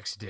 next day.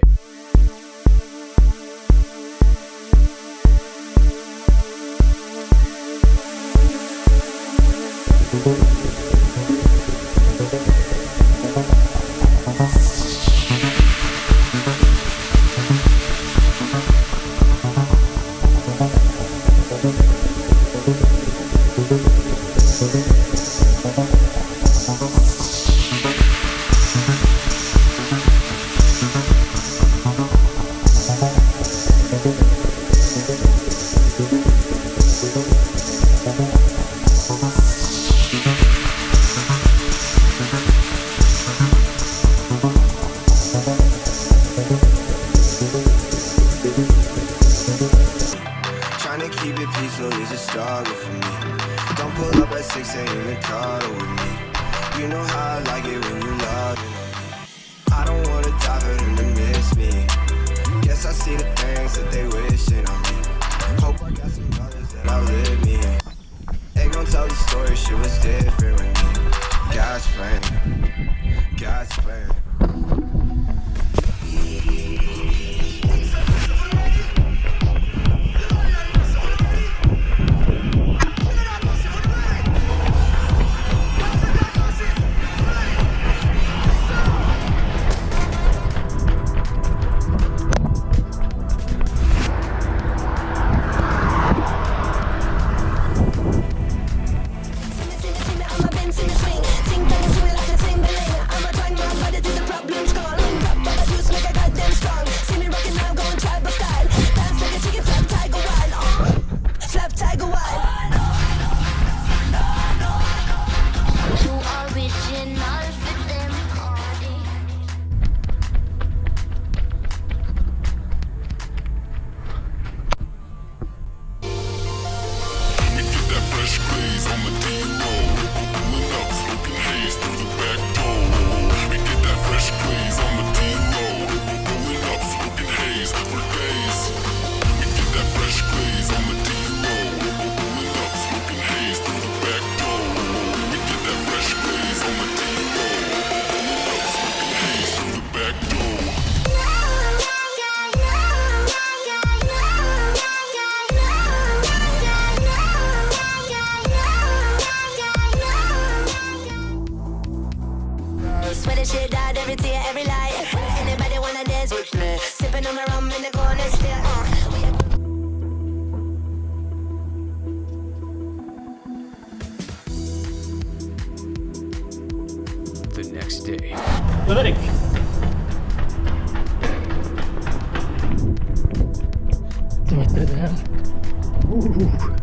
Trying to keep it peaceful is a struggle for me. Don't pull up at 6 a.m. and cuddle with me. You know how I like it when you love it. I don't wanna die for them to miss me. Guess I see the things that they wishing on me. Hope I got some brothers that outlive me. They gon' tell the story, shit was different with me. God's plan, God's plan. Swear the shit out every tear, every lie. Anybody wanna dance with me? Sipping on my rum in the corner still. The next day. Leverik. Vet dere det?